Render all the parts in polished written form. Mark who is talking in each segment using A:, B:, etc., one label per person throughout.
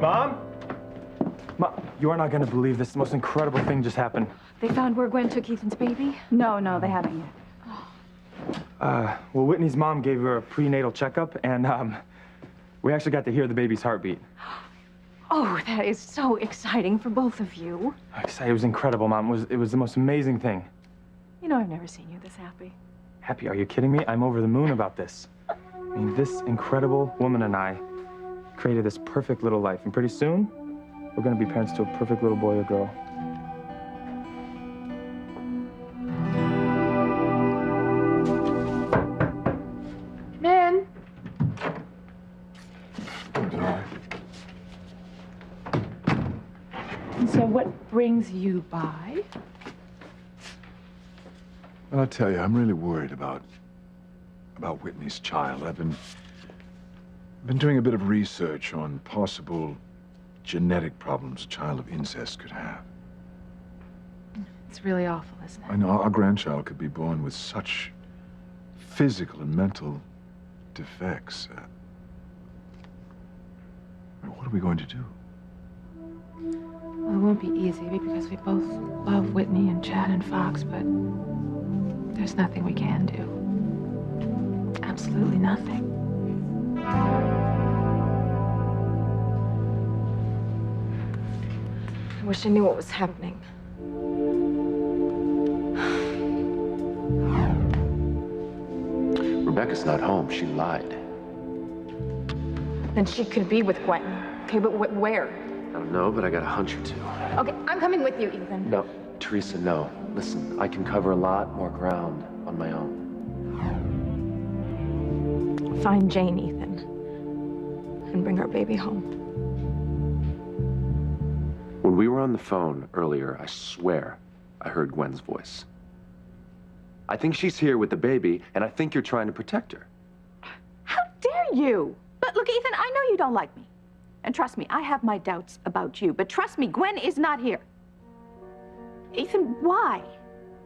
A: Mom? Mom, you are not going to believe this. The most incredible thing just happened.
B: They found where Gwen took Ethan's baby?
C: No, they haven't yet.
A: Well, Whitney's mom gave her a prenatal checkup, and we actually got to hear the baby's heartbeat.
B: Oh, that is so exciting for both of you.
A: It was incredible, Mom. It was the most amazing thing.
B: You know, I've never seen you this happy.
A: Happy? Are you kidding me? I'm over the moon about this. I mean, this incredible woman and I created this perfect little life, and pretty soon, we're going to be parents to a perfect little boy or girl.
B: Men!
C: And so what brings you by?
D: I'll tell you, I'm really worried about Whitney's child. I've been doing a bit of research on possible genetic problems a child of incest could have.
B: It's really awful, isn't it?
D: I know our grandchild could be born with such physical and mental defects. What are we going to do?
C: Well, it won't be easy because we both love Whitney and Chad and Fox, but there's nothing we can do. Absolutely nothing.
B: I wish I knew what was happening.
E: Rebecca's not home. She lied.
B: Then she could be with Gwen. Okay, but where?
E: I don't know, but I got a hunch or two.
B: Okay, I'm coming with you, Ethan.
E: No, Teresa, no. Listen, I can cover a lot more ground on my own.
B: Find Jane, Ethan, and bring our baby home.
E: When we were on the phone earlier, I swear I heard Gwen's voice. I think she's here with the baby, and I think you're trying to protect her.
C: How dare you? But look, Ethan, I know you don't like me. And trust me, I have my doubts about you. But trust me, Gwen is not here. Ethan, why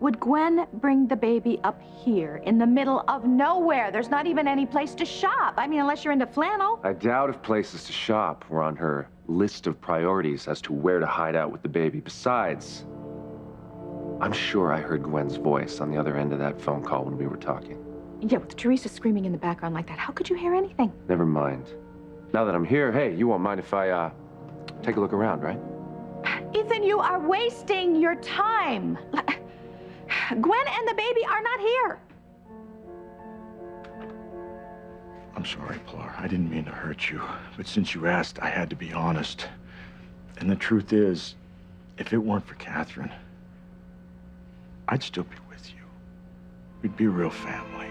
C: would Gwen bring the baby up here in the middle of nowhere? There's not even any place to shop. I mean, unless you're into flannel.
E: I doubt if places to shop were on her list of priorities as to where to hide out with the baby. Besides, I'm sure I heard Gwen's voice on the other end of that phone call when we were talking.
C: Yeah, with Teresa screaming in the background like that, how could you hear anything?
E: Never mind. Now that I'm here, hey, you won't mind if I, take a look around, right?
C: Ethan, you are wasting your time. Gwen and the baby are not here.
F: I'm sorry, Pilar. I didn't mean to hurt you. But since you asked, I had to be honest. And the truth is, if it weren't for Catherine, I'd still be with you. We'd be a real family.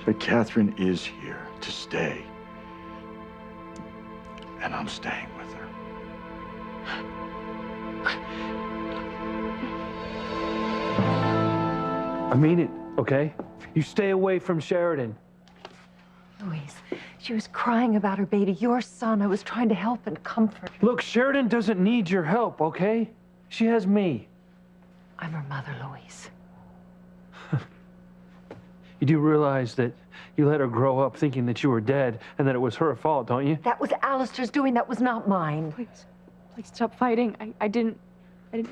F: But Catherine is here to stay. And I'm staying with her.
G: I mean it, okay? You stay away from Sheridan.
B: Louise, she was crying about her baby, your son. I was trying to help and comfort her.
G: Look, Sheridan doesn't need your help, okay? She has me.
B: I'm her mother, Louise.
G: You do realize that you let her grow up thinking that you were dead and that it was her fault, don't you?
B: That was Alistair's doing. That was not mine.
C: Please stop fighting. I didn't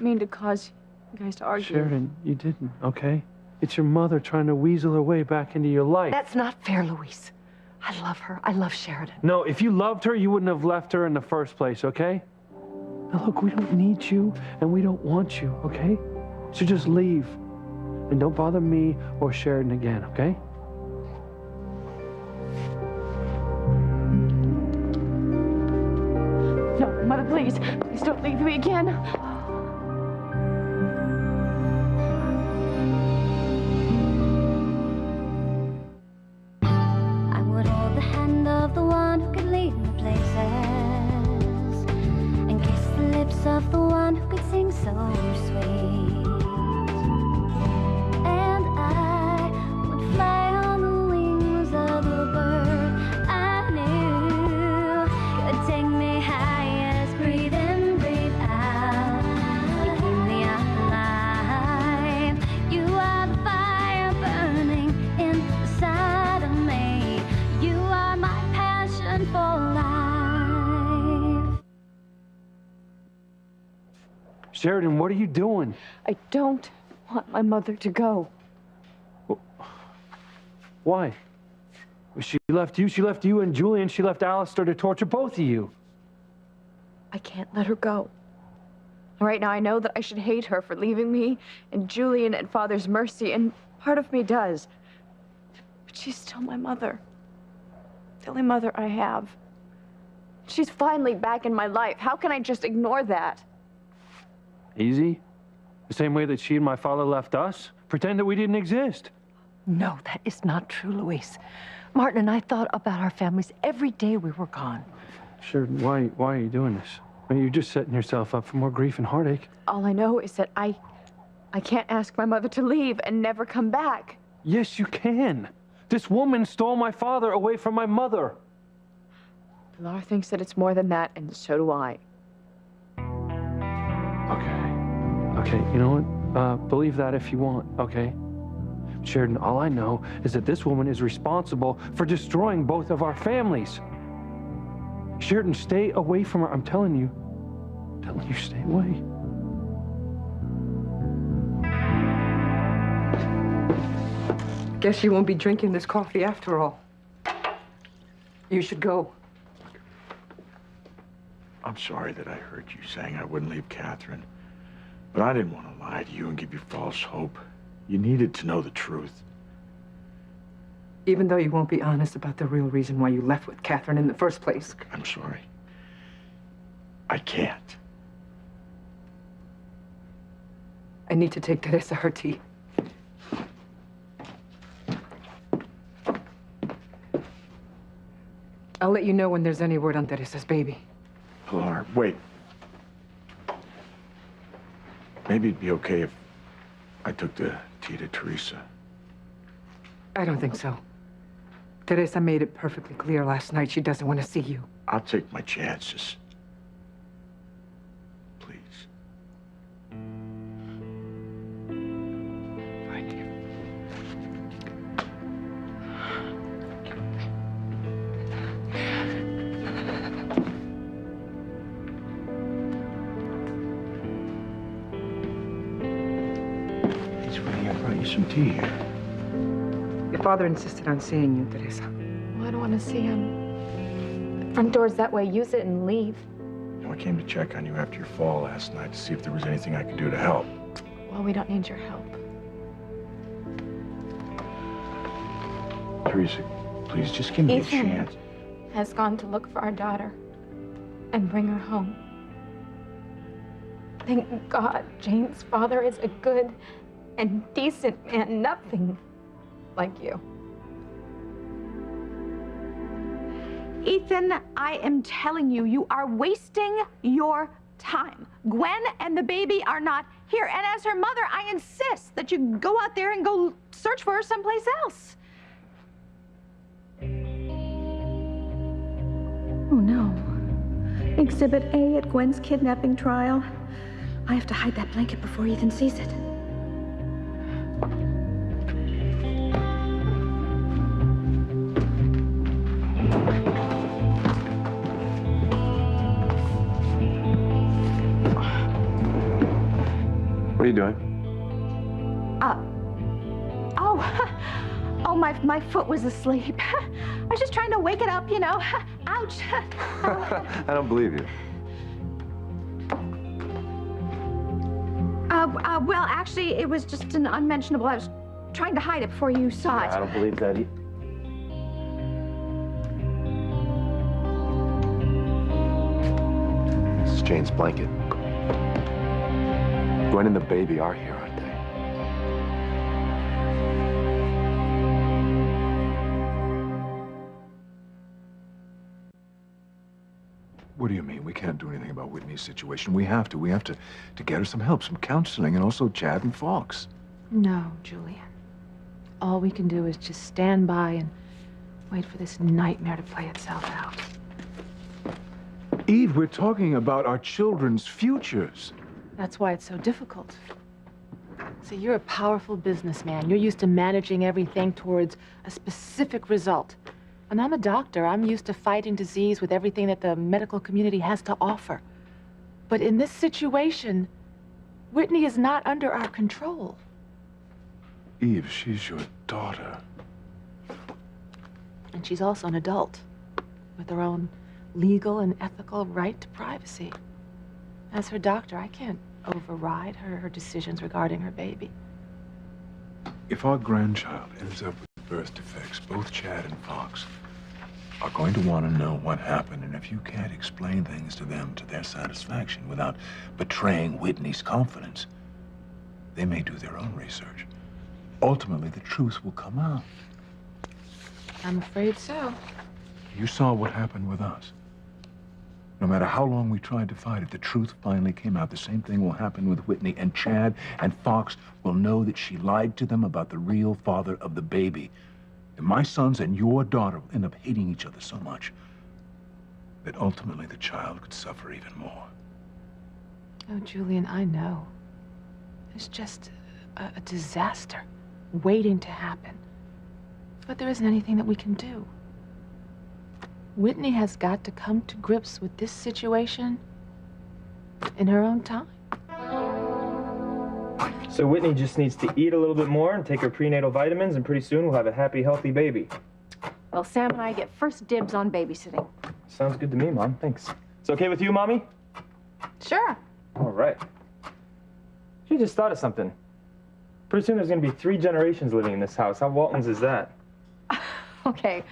C: mean to cause you guys to argue.
G: Sheridan, you didn't, okay? It's your mother trying to weasel her way back into your life.
B: That's not fair, Louise. I love her. I love Sheridan.
G: No, if you loved her, you wouldn't have left her in the first place, okay? Now look, we don't need you and we don't want you, okay? So just leave. And don't bother me or Sheridan again, okay?
C: No, Mother, please don't leave me again.
H: I would hold the hand of the one who could lead me places and kiss the lips of the one who could sing so sweet. And I would fly on the wings of a bird I knew could take me high as breathe in, breathe out.
G: Sheridan, what are you doing?
B: I don't want my mother to go.
G: Why? She left you and Julian, she left Alistair to torture both of you.
B: I can't let her go. Right now, I know that I should hate her for leaving me and Julian at Father's mercy, and part of me does. But she's still my mother. The only mother I have. She's finally back in my life. How can I just ignore that?
G: Easy? The same way that she and my father left us? Pretend that we didn't exist.
B: No, that is not true, Luis. Martin and I thought about our families every day we were gone.
G: Sheridan, why are you doing this? I mean, you're just setting yourself up for more grief and heartache.
B: All I know is that I can't ask my mother to leave and never come back.
G: Yes, you can. This woman stole my father away from my mother.
B: Pilar thinks that it's more than that, and so do I.
G: Okay, you know what? Believe that if you want, okay? Sheridan, all I know is that this woman is responsible for destroying both of our families. Sheridan, stay away from her. I'm telling you, stay away.
I: Guess you won't be drinking this coffee after all. You should go.
F: I'm sorry that I heard you saying I wouldn't leave Catherine. But I didn't want to lie to you and give you false hope. You needed to know the truth.
I: Even though you won't be honest about the real reason why you left with Catherine in the first place.
F: I'm sorry. I can't.
I: I need to take Teresa her tea. I'll let you know when there's any word on Teresa's baby.
F: Pilar, wait. Maybe it'd be okay if I took the tea to Teresa.
I: I don't think so. Teresa made it perfectly clear last night she doesn't want to see you.
F: I'll take my chances. Please. Thank you. Hey, sweetie, I brought you some tea here.
I: Your father insisted on seeing you, Teresa.
B: Well, I don't want to see him. The front door's that way. Use it and leave.
F: I came to check on you after your fall last night to see if there was anything I could do to help.
B: Well, we don't need your help.
F: Teresa, please just give me
C: Ethan
F: a chance.
C: has gone to look for our daughter and bring her home. Thank God Jane's father is a good and decent man, nothing like you. Ethan, I am telling you, you are wasting your time. Gwen and the baby are not here, and as her mother, I insist that you go out there and go search for her someplace else. Oh no. Exhibit A at Gwen's kidnapping trial. I have to hide that blanket before Ethan sees it.
E: What are you doing?
C: Oh, my foot was asleep. I was just trying to wake it up, you know. Ouch.
E: I don't believe you.
C: Well, actually, it was just an unmentionable. I was trying to hide it before you saw it.
E: I don't believe that either. This is Jane's blanket. Gwen and the baby are here, aren't they?
D: What do you mean? We can't do anything about Whitney's situation. We have to. We have to get her some help, some counseling, and also Chad and Fox.
B: No, Julian. All we can do is just stand by and wait for this nightmare to play itself out.
D: Eve, we're talking about our children's futures.
B: That's why it's so difficult. See, you're a powerful businessman. You're used to managing everything towards a specific result. And I'm a doctor. I'm used to fighting disease with everything that the medical community has to offer. But in this situation,
C: Whitney is not under our control.
D: Eve, she's your daughter.
C: And she's also an adult with her own legal and ethical right to privacy. As her doctor, I can't override her decisions regarding her baby.
D: If our grandchild ends up with birth defects, both Chad and Fox are going to want to know what happened, and if you can't explain things to them to their satisfaction without betraying Whitney's confidence, they may do their own research. Ultimately, the truth will come out.
C: I'm afraid so.
D: You saw what happened with us. No matter how long we tried to fight it, the truth finally came out. The same thing will happen with Whitney, and Chad and Fox will know that she lied to them about the real father of the baby. And my sons and your daughter will end up hating each other so much that ultimately the child could suffer even more.
C: Oh, Julian, I know. It's just a disaster waiting to happen. But there isn't anything that we can do. Whitney has got to come to grips with this situation in her own time.
A: So Whitney just needs to eat a little bit more and take her prenatal vitamins, and pretty soon we'll have a happy, healthy baby.
B: Well, Sam and I get first dibs on babysitting.
A: Sounds good to me, Mom. Thanks. It's okay with you, Mommy?
B: Sure.
A: All right. She just thought of something. Pretty soon there's going to be 3 generations living in this house. How Waltons is that?
B: Okay.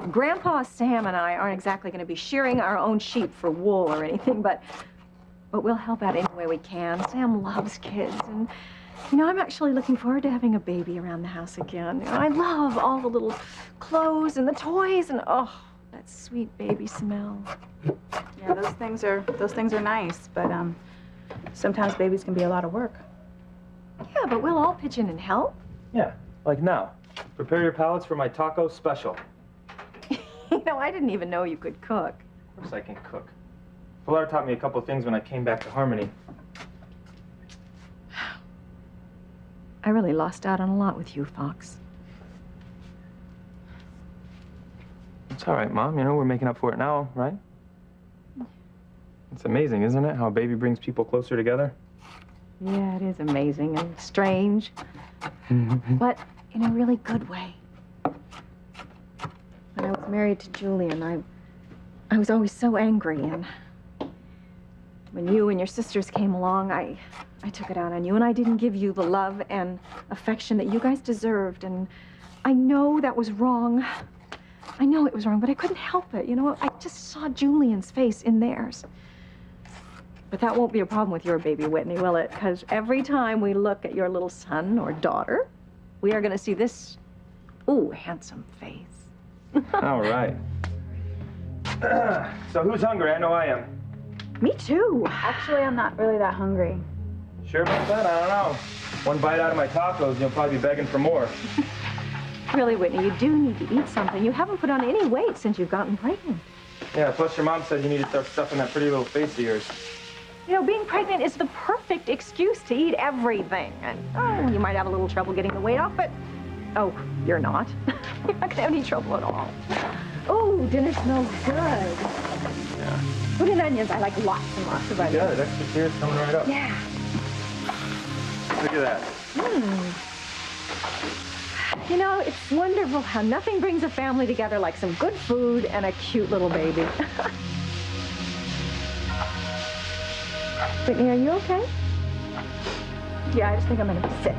B: Grandpa Sam and I aren't exactly going to be shearing our own sheep for wool or anything, but we'll help out any way we can. Sam loves kids, and, you know, I'm actually looking forward to having a baby around the house again. You know, I love all the little clothes and the toys and, oh, that sweet baby smell.
J: Yeah, those things are nice, but sometimes babies can be a lot of work.
B: Yeah, but we'll all pitch in and help.
A: Yeah, like now. Prepare your palates for my taco special.
B: You know, I didn't even know you could cook.
A: Of course I can cook. Pilar taught me a couple of things when I came back to Harmony.
B: I really lost out on a lot with you, Fox.
A: It's all right, Mom. You know, we're making up for it now, right? It's amazing, isn't it, how a baby brings people closer together?
B: Yeah, it is amazing and strange, but in a really good way. When I was married to Julian, I was always so angry, and when you and your sisters came along, I took it out on you, and I didn't give you the love and affection that you guys deserved, and I know that was wrong. I know it was wrong, but I couldn't help it. You know, I just saw Julian's face in theirs. But that won't be a problem with your baby, Whitney, will it? Because every time we look at your little son or daughter, we are going to see this, ooh, handsome face.
A: All right. So who's hungry? I know I am.
B: Me too.
J: Actually, I'm not really that hungry.
A: Sure about that? I don't know. One bite out of my tacos, you'll probably be begging for more.
B: Really, Whitney, you do need to eat something. You haven't put on any weight since you've gotten pregnant.
A: Yeah, plus your mom said you need to start stuffing that pretty little face of yours.
B: You know, being pregnant is the perfect excuse to eat everything. And, oh, you might have a little trouble getting the weight off, but, oh, you're not. You're not gonna have any trouble at all. Oh, dinner smells good.
A: Yeah.
B: Put in onions. I like lots and lots of onions.
A: Yeah, the extra tears coming right up.
B: Yeah.
A: Look at that.
B: You know, it's wonderful how nothing brings a family together like some good food and a cute little baby. Whitney, are you okay? Yeah, I just think I'm gonna be sick.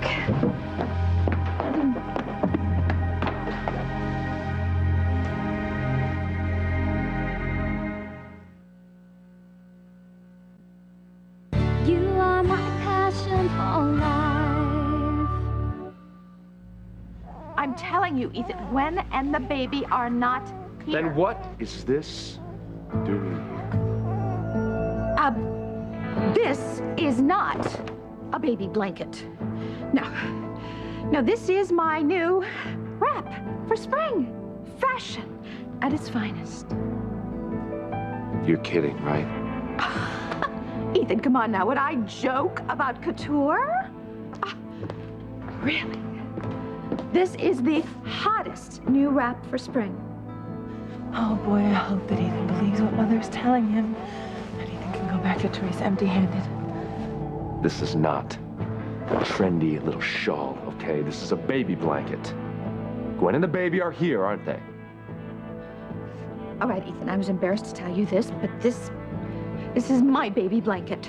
H: You are my passion for life.
C: I'm telling you, Ethan, Gwen and the baby are not here.
E: Then what is this doing here?
C: This is not a baby blanket. No, this is my new wrap for spring. Fashion at its finest.
E: You're kidding, right?
C: Ethan, come on now. Would I joke about couture? Really? This is the hottest new wrap for spring.
J: Oh boy, I hope that Ethan believes what Mother's telling him, and Ethan can go back to Teresa empty-handed.
E: This is not a trendy little shawl, okay? This is a baby blanket. Gwen and the baby are here, aren't they?
C: All right, Ethan, I was embarrassed to tell you this, but this is my baby blanket.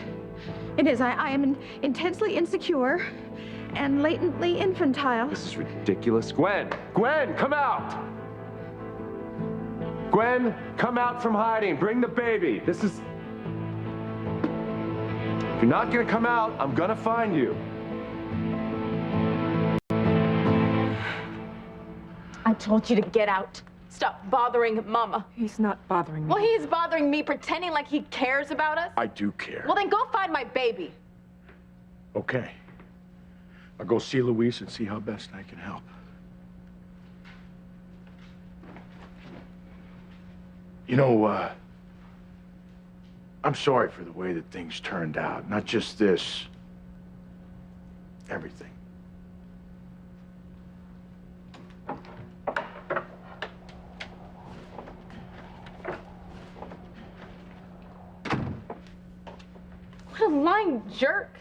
C: It is. I am intensely insecure and latently infantile.
E: This is ridiculous. Gwen! Gwen, come out! Gwen, come out from hiding. Bring the baby. This is... If you're not gonna come out, I'm gonna find you.
B: I told you to get out. Stop bothering Mama.
I: He's not bothering me.
B: Well, he's bothering me, pretending like he cares about us.
F: I do care.
B: Well, then go find my baby.
F: Okay. I'll go see Luis and see how best I can help. You know, I'm sorry for the way that things turned out. Not just this. Everything.
B: What a lying jerk.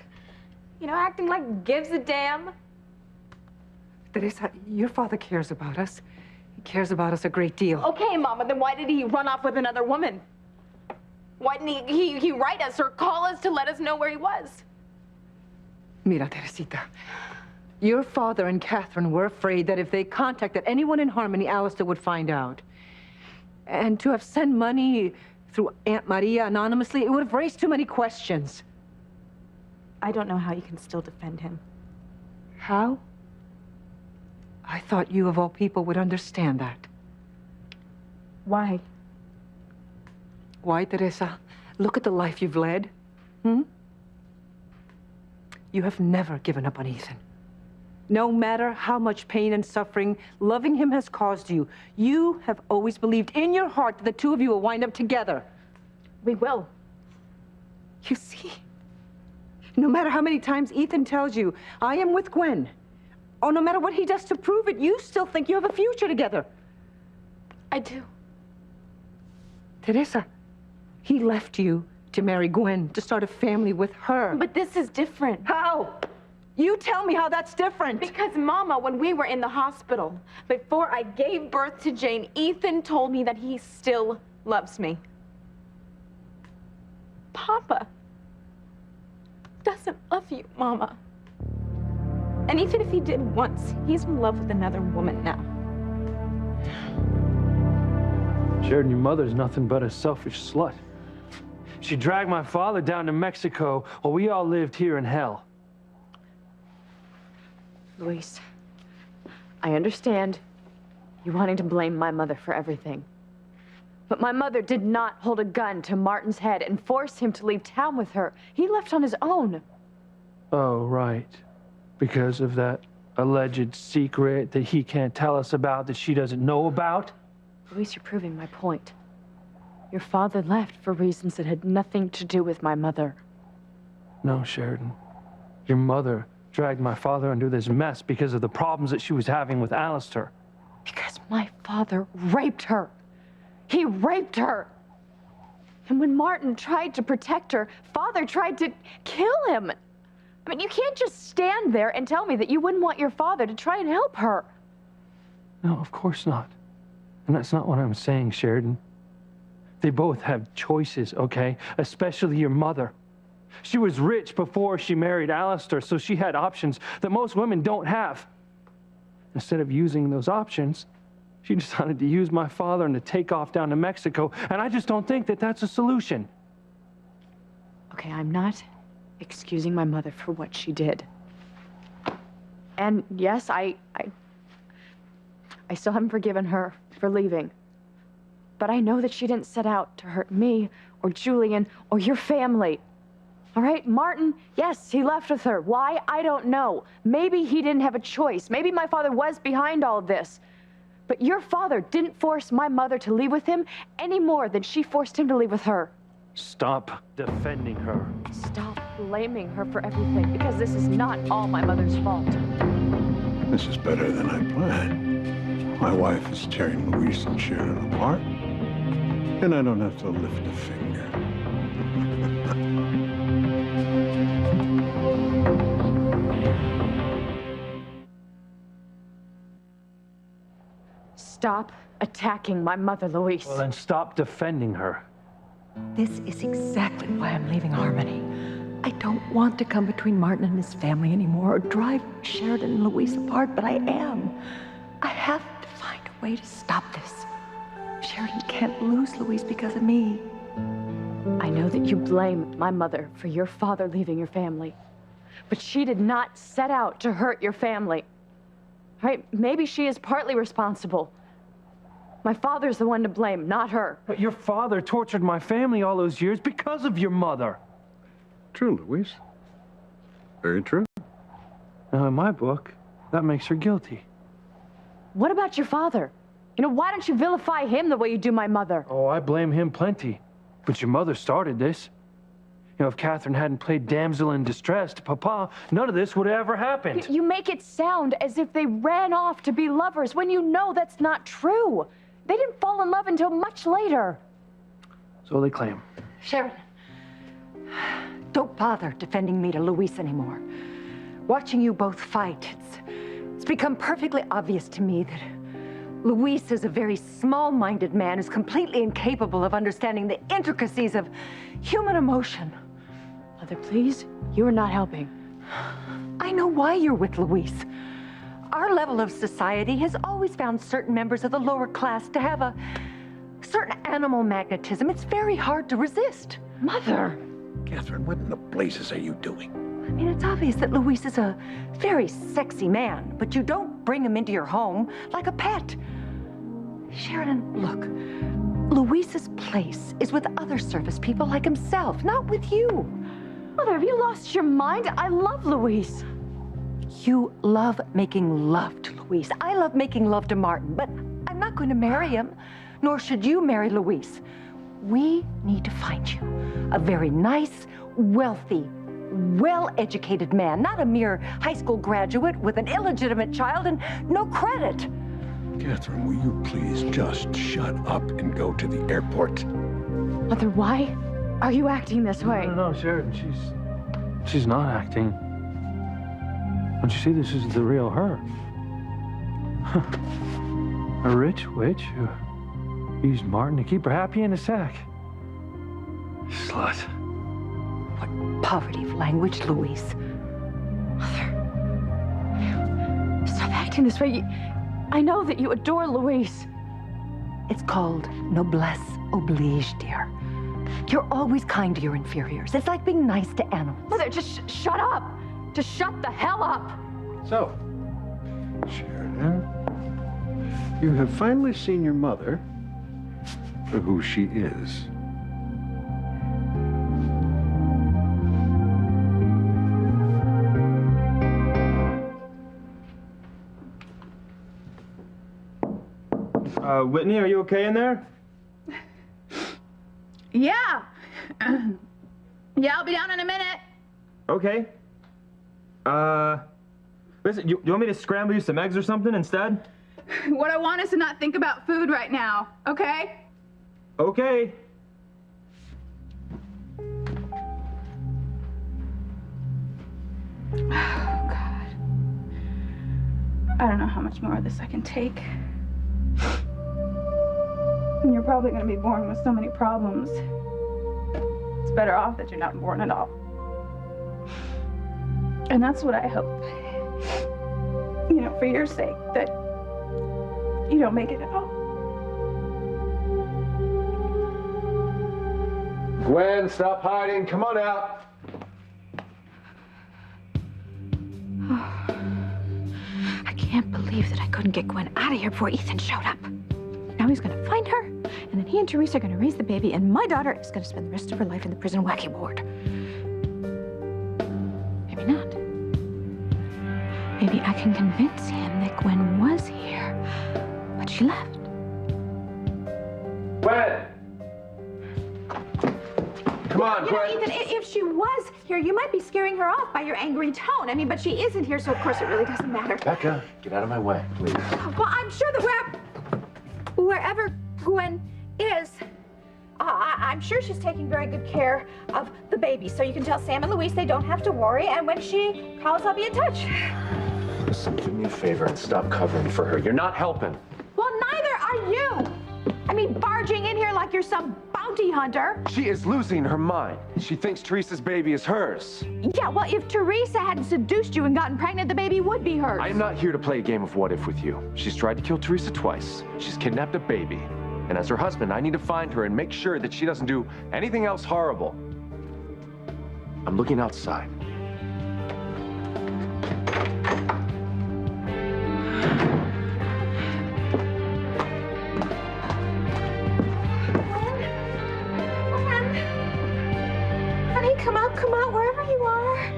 B: You know, acting like gives a damn.
I: Teresa, your father cares about us. He cares about us a great deal.
B: Okay, Mama, then why did he run off with another woman? Why didn't he write us or call us to let us know where he was?
I: Mira, Teresita, your father and Catherine were afraid that if they contacted anyone in Harmony, Alistair would find out. And to have sent money through Aunt Maria anonymously, it would have raised too many questions.
J: I don't know how you can still defend him.
I: How? I thought you, of all people, would understand that.
J: Why?
I: Why, Teresa? Look at the life you've led. Hmm? You have never given up on Ethan. No matter how much pain and suffering loving him has caused you, you have always believed in your heart that the two of you will wind up together.
B: We will.
I: You see? No matter how many times Ethan tells you, I am with Gwen, or no matter what he does to prove it, you still think you have a future together.
B: I do.
I: Teresa, he left you to marry Gwen, to start a family with her.
B: But this is different.
I: How? You tell me how that's different.
B: Because, Mama, when we were in the hospital, before I gave birth to Jane, Ethan told me that he still loves me. Papa doesn't love you, Mama. And even if he did once, he's in love with another woman now.
G: Sheridan, your mother's nothing but a selfish slut. She dragged my father down to Mexico while we all lived here in hell.
B: Luis, I understand you wanting to blame my mother for everything. But my mother did not hold a gun to Martin's head and force him to leave town with her. He left on his own.
G: Oh, right. Because of that alleged secret that he can't tell us about, that she doesn't know about?
B: Luis, you're proving my point. Your father left for reasons that had nothing to do with my mother.
G: No, Sheridan. Your mother dragged my father into this mess because of the problems that she was having with Alistair.
B: Because my father raped her. He raped her. And when Martin tried to protect her, Father tried to kill him. I mean, you can't just stand there and tell me that you wouldn't want your father to try and help her.
G: No, of course not. And that's not what I'm saying, Sheridan. They both have choices, okay? Especially your mother. She was rich before she married Alistair, so she had options that most women don't have. Instead of using those options, she decided to use my father and to take off down to Mexico, and I just don't think that that's a solution.
B: Okay, I'm not excusing my mother for what she did. And yes, I still haven't forgiven her for leaving. But I know that she didn't set out to hurt me or Julian or your family. All right, Martin, yes, he left with her. Why? I don't know. Maybe he didn't have a choice. Maybe my father was behind all of this. But your father didn't force my mother to leave with him any more than she forced him to leave with her.
G: Stop defending her.
B: Stop blaming her for everything, because this is not all my mother's fault.
D: This is better than I planned. My wife is tearing Luis and Sheridan apart, and I don't have to lift a finger.
B: stop attacking my mother, Luis.
G: Well, then stop defending her.
I: This is exactly why I'm leaving Harmony. I don't want to come between Martin and his family anymore or drive Sheridan and Luis apart, but I am. I have to find a way to stop this. Sheridan can't lose Luis because of me.
B: I know that you blame my mother for your father leaving your family, but she did not set out to hurt your family. All right, maybe she is partly responsible. My father's the one to blame, not her.
G: But your father tortured my family all those years because of your mother.
K: True, Luis. Very true.
G: Now, in my book, that makes her guilty.
B: What about your father? You know, why don't you vilify him the way you do my mother?
G: Oh, I blame him plenty. But your mother started this. You know, if Catherine hadn't played damsel in distress to Papa, none of this would have ever happened.
B: You make it sound as if they ran off to be lovers when you know that's not true. They didn't fall in love until much later.
G: So they claim.
I: Sheridan, don't bother defending me to Luis anymore. Watching you both fight, it's become perfectly obvious to me that Luis is a very small-minded man who's completely incapable of understanding the intricacies of human emotion.
B: Mother, please, you are not helping.
I: I know why you're with Luis. Our level of society has always found certain members of the lower class to have a certain animal magnetism. It's very hard to resist.
B: Mother!
K: Catherine, what in the blazes are you doing?
I: I mean, it's obvious that Luis is a very sexy man, but you don't bring him into your home like a pet. Sheridan, look, Luis's place is with other service people like himself, not with you.
B: Mother, have you lost your mind? I love Luis.
I: You love making love to Luis. I love making love to Martin, but I'm not going to marry him, nor should you marry Luis. We need to find you a very nice, wealthy, well-educated man, not a mere high school graduate with an illegitimate child and no credit.
K: Catherine, will you please just shut up and go to the airport?
B: Mother, why are you acting this way?
G: No, Sheridan, she's not acting. Don't you see, this is the real her. A rich witch who used Martin to keep her happy in a sack. Slut.
I: What poverty of language, Luis.
B: Mother, stop acting this way. I know that you adore Luis.
I: It's called noblesse oblige, dear. You're always kind to your inferiors. It's like being nice to animals.
B: Mother, just shut up. Just shut the hell up.
K: So, Sheridan, you have finally seen your mother for who she is.
A: Whitney, are you okay in there?
J: Yeah. Yeah, I'll be down in a minute.
A: Okay. Listen, you want me to scramble you some eggs or something instead?
J: What I want is to not think about food right now, okay?
A: Okay.
J: Oh, God. I don't know how much more of this I can take. And you're probably going to be born with so many problems. It's better off that you're not born at all. And that's what I hope. You know, for your sake, that you don't make it at all.
E: Gwen, stop hiding. Come on out.
C: I can't believe that I couldn't get Gwen out of here before Ethan showed up. Now he's gonna find her, and then he and Teresa are gonna raise the baby, and my daughter is gonna spend the rest of her life in the prison wacky ward. Maybe not. Maybe I can convince him that Gwen was here, but she left.
E: Gwen! Come on,
C: You know,
E: Gwen.
C: Ethan, if she was here, you might be scaring her off by your angry tone. I mean, but she isn't here, so of course it really doesn't matter.
E: Becca, get out of my way, please.
C: Well, I'm sure that wherever Gwen is, I'm sure she's taking very good care of the baby. So you can tell Sam and Luis they don't have to worry. And when she calls, I'll be in touch.
E: Listen, do me a favor and stop covering for her. You're not helping.
C: Well, neither I mean, barging in here like you're some bounty hunter.
E: She is losing her mind. She thinks Teresa's baby is hers.
C: Yeah, well, if Teresa hadn't seduced you and gotten pregnant, the baby would be hers.
E: I am not here to play a game of what if with you. She's tried to kill Teresa twice. She's kidnapped a baby. And as her husband, I need to find her and make sure that she doesn't do anything else horrible. I'm looking outside.
C: Honey, come out, wherever you are.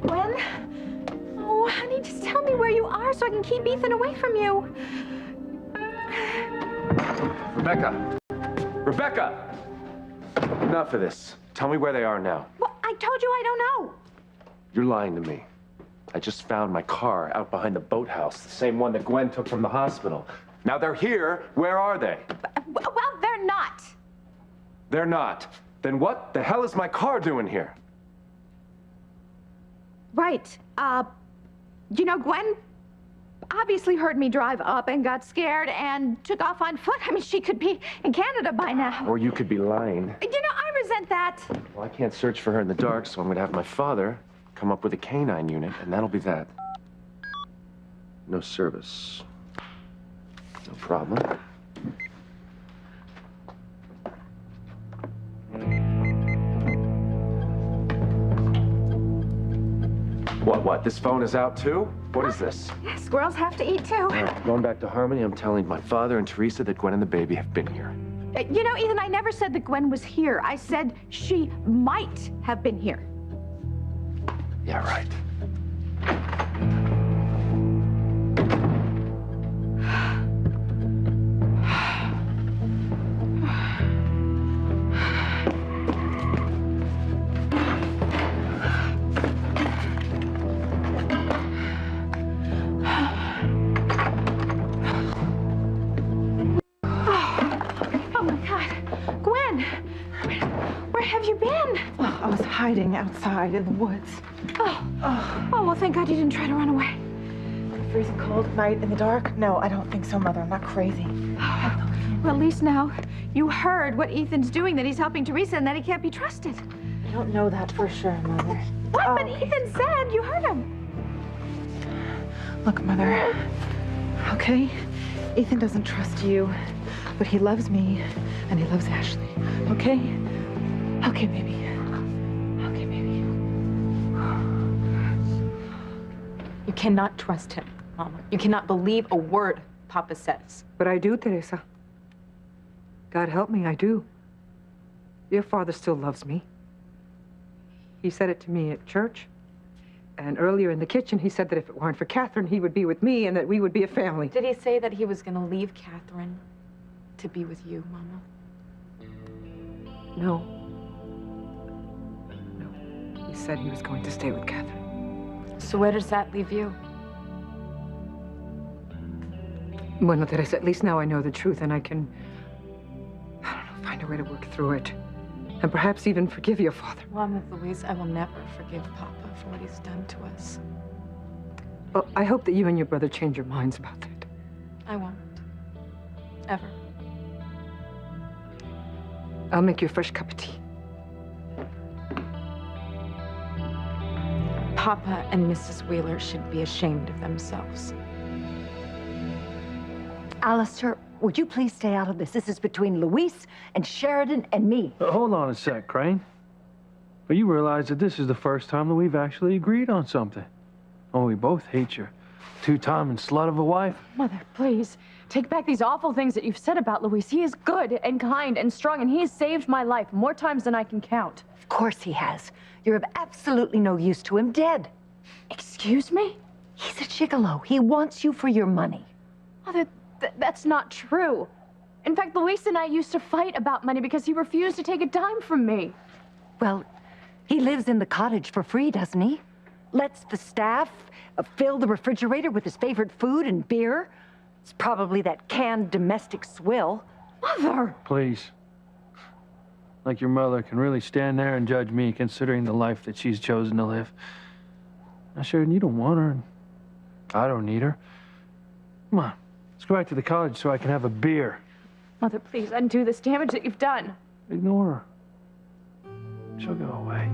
C: Gwen? Oh, honey, just tell me where you are so I can keep Ethan away from you.
E: Rebecca! Rebecca! Enough of this. Tell me where they are now.
C: Well, I told you I don't know.
E: You're lying to me. I just found my car out behind the boathouse, the same one that Gwen took from the hospital. Now they're here. Where are they?
C: Well, they're not.
E: They're not. Then what the hell is my car doing here?
C: Right. You know, Gwen obviously heard me drive up and got scared and took off on foot. I mean, she could be in Canada by now.
E: Or you could be lying.
C: You know, I resent that.
E: Well, I can't search for her in the dark, so I'm gonna have my father come up with a canine unit, and that'll be that. No service. No problem. What? This phone is out too? What is this?
C: Yeah, squirrels have to eat too.
E: All right, going back to Harmony, I'm telling my father and Teresa that Gwen and the baby have been here.
C: You know, Ethan, I never said that Gwen was here. I said she might have been here.
E: Yeah, right.
J: I was hiding outside in the woods.
C: Oh, well, thank God you didn't try to run away.
J: Freezing cold at night in the dark? No, I don't think so, Mother. I'm not crazy.
C: Well, at least now you heard what Ethan's doing, that he's helping Teresa and that he can't be trusted.
J: I don't know that for sure, Mother.
C: What? But Ethan said you heard him.
J: Look, Mother, okay? Ethan doesn't trust you, but he loves me and he loves Ashley, okay? Okay, baby. Okay, baby.
I: You cannot trust him, Mama. You cannot believe a word Papa says.
L: But I do, Teresa. God help me, I do. Your father still loves me. He said it to me at church. And earlier in the kitchen, he said that if it weren't for Catherine, he would be with me and that we would be a family.
B: Did he say that he was going to leave Catherine to be with you, Mama?
L: No. No. He said he was going to stay with Catherine.
B: So where does that leave you?
L: Bueno, Teresa, at least now I know the truth and I can, I don't know, find a way to work through it. And perhaps even forgive your father.
B: Well, I'm with Louise. I will never forgive Papa for what he's done to us.
L: Well, I hope that you and your brother change your minds about that.
B: I won't. Ever.
L: I'll make you a fresh cup of tea.
B: Papa and Mrs. Wheeler should be ashamed of themselves.
M: Alistair, would you please stay out of this? This is between Louise and Sheridan and me.
G: Hold on a sec, Crane. But you realize that this is the first time that we've actually agreed on something. Oh, we both hate your two-timing slut of a wife.
B: Mother, please, take back these awful things that you've said about Louise. He is good and kind and strong, and he has saved my life more times than I can count.
M: Of course he has. You're of absolutely no use to him, dead.
B: Excuse me?
M: He's a gigolo. He wants you for your money.
B: Mother, that's not true. In fact, Louise and I used to fight about money because he refused to take a dime from me.
M: Well, he lives in the cottage for free, doesn't he? Lets the staff fill the refrigerator with his favorite food and beer. It's probably that canned domestic swill.
B: Mother!
G: Please. Like your mother can really stand there and judge me considering the life that she's chosen to live. Now, Sheridan, you don't want her. I don't need her. Come on, let's go back to the college so I can have a beer.
B: Mother, please undo this damage that you've done.
G: Ignore her. She'll go away.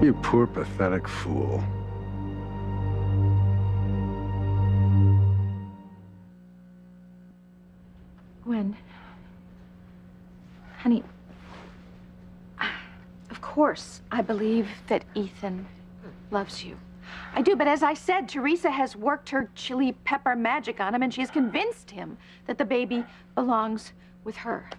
K: You poor, pathetic fool.
C: Gwen. Honey, of course I believe that Ethan loves you. I do, but as I said, Teresa has worked her chili pepper magic on him, and she has convinced him that the baby belongs with her.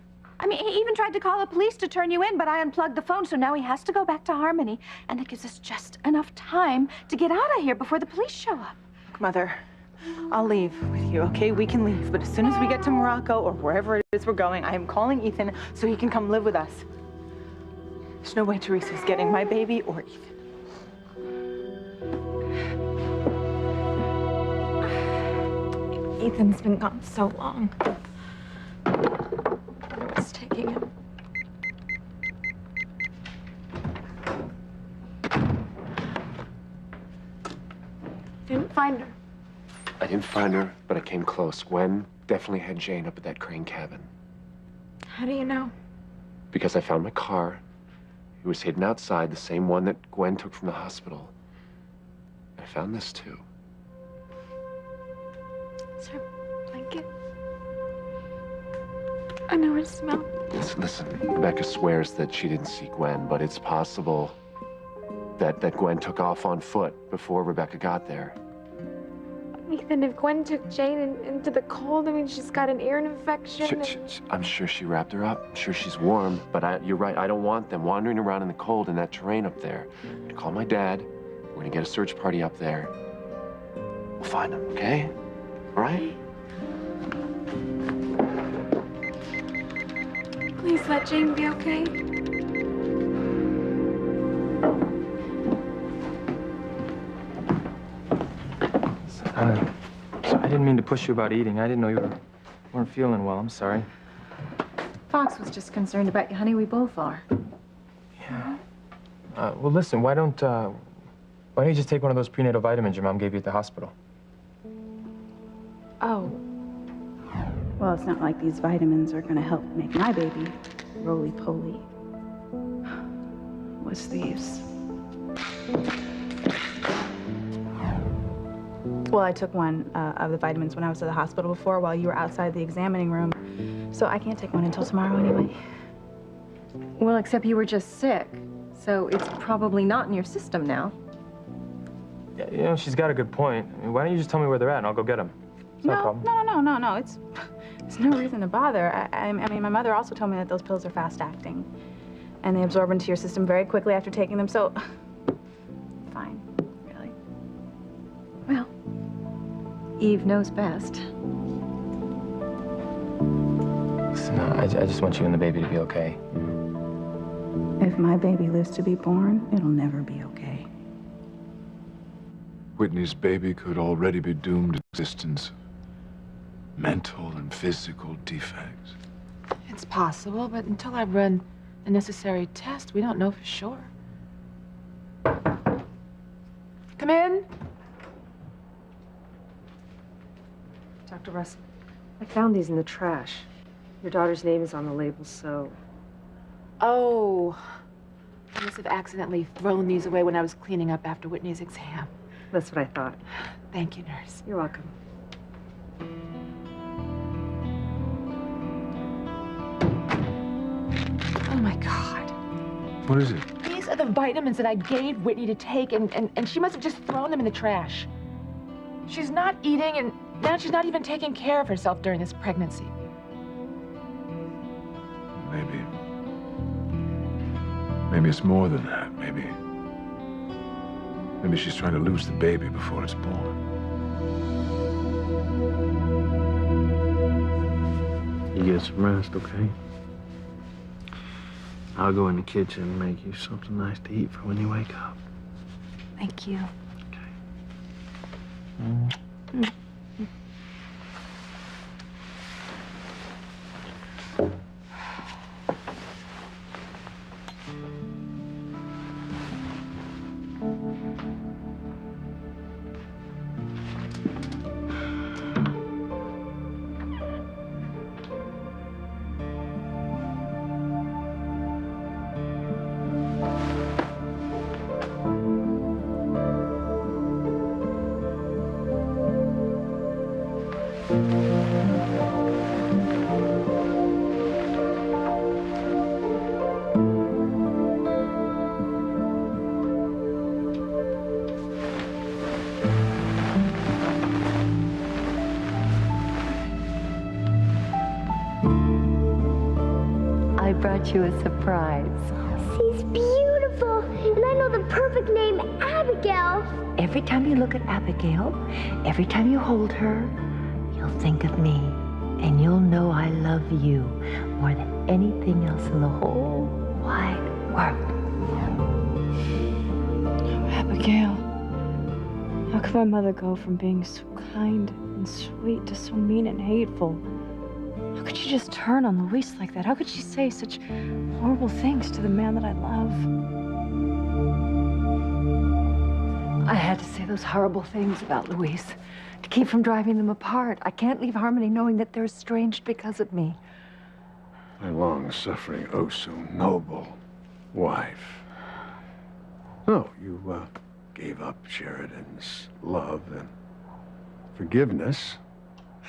C: I mean, he even tried to call the police to turn you in, but I unplugged the phone, so now he has to go back to Harmony, and that gives us just enough time to get out of here before the police show up.
J: Look, Mother, I'll leave with you, okay? We can leave, but as soon as we get to Morocco or wherever it is we're going, I am calling Ethan so he can come live with us. There's no way Teresa's getting my baby or Ethan.
B: Ethan's been gone so long. What's taking him? Didn't find her.
E: I didn't find her, but I came close. Gwen definitely had Jane up at that Crane cabin.
B: How do you know?
E: Because I found my car. It was hidden outside, the same one that Gwen took from the hospital. I found this, too.
B: Is her blanket? I know her smell.
E: Listen, Rebecca swears that she didn't see Gwen, but it's possible that Gwen took off on foot before Rebecca got there.
B: Ethan, if Gwen took Jane into the cold, I mean, she's got an ear infection.
E: I'm sure she wrapped her up. I'm sure she's warm, but you're right. I don't want them wandering around in the cold in that terrain up there. I'm gonna call my dad. We're gonna get a search party up there. We'll find them, okay? All right?
B: Please let Jane be okay.
A: So I didn't mean to push you about eating. I didn't know you weren't feeling well. I'm sorry.
C: Fox was just concerned about you, honey. We both are.
A: Yeah. Well, listen, why don't you just take one of those prenatal vitamins your mom gave you at the hospital?
B: Oh.
N: Well, it's not like these vitamins are gonna help make my baby roly-poly. What's the use? Well, I took one of the vitamins when I was at the hospital before while you were outside the examining room. So I can't take one until tomorrow anyway.
C: Well, except you were just sick. So it's probably not in your system now.
A: Yeah, you know, she's got a good point. I mean, why don't you just tell me where they're at and I'll go get them? It's no problem.
N: No. It's no reason to bother. I mean, my mother also told me that those pills are fast-acting. And they absorb into your system very quickly after taking them, so... Fine, really.
C: Well, Eve knows best.
A: Listen, I just want you and the baby to be okay.
N: If my baby lives to be born, it'll never be okay.
D: Whitney's baby could already be doomed to existence. Mental and physical defects.
O: It's possible, but until I run the necessary test, we don't know for sure. Come in.
L: Dr. Russell, I found these in the trash. Your daughter's name is on the label, so...
O: Oh, I must have accidentally thrown these away when I was cleaning up after Whitney's exam.
L: That's what I thought.
O: Thank you, nurse.
L: You're welcome.
O: Oh, my God.
D: What is it?
O: These are the vitamins that I gave Whitney to take, and she must have just thrown them in the trash. She's not eating, and now she's not even taking care of herself during this pregnancy.
D: Maybe it's more than that. Maybe she's trying to lose the baby before it's born.
G: You get some rest, okay? I'll go in the kitchen and make you something nice to eat for when you wake up.
B: Thank you.
G: Okay.
M: I brought you a surprise.
P: She's beautiful, and I know the perfect name, Abigail.
M: Every time you look at Abigail, every time you hold her, you'll think of me, and you'll know I love you more than anything else in the whole wide world.
B: Abigail, how could my mother go from being so kind and sweet to so mean and hateful? How could she just turn on Luis like that? How could she say such horrible things to the man that I love?
M: I had to say those horrible things about Luis to keep from driving them apart. I can't leave Harmony knowing that they're estranged because of me.
K: My long-suffering, oh so noble wife. Oh, you gave up Sheridan's love and forgiveness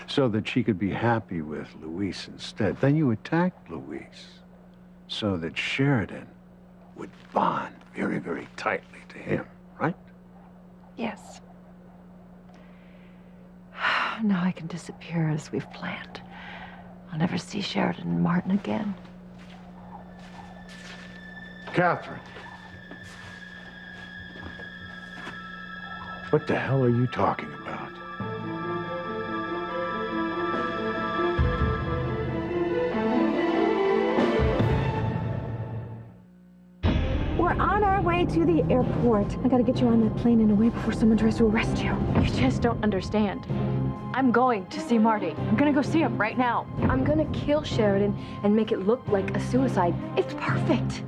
K: so that she could be happy with Luis instead. Then you attacked Luis so that Sheridan would bond very, very tightly to him, right?
M: Yes. Now I can disappear as we've planned. I'll never see Sheridan and Martin again.
K: Catherine. What the hell are you talking about?
B: We're on our way to the airport. I gotta get you on that plane and away before someone tries to arrest you. You just don't understand. I'm going to see Marty. I'm gonna go see him right now.
P: I'm gonna kill Sheridan and make it look like a suicide. It's perfect.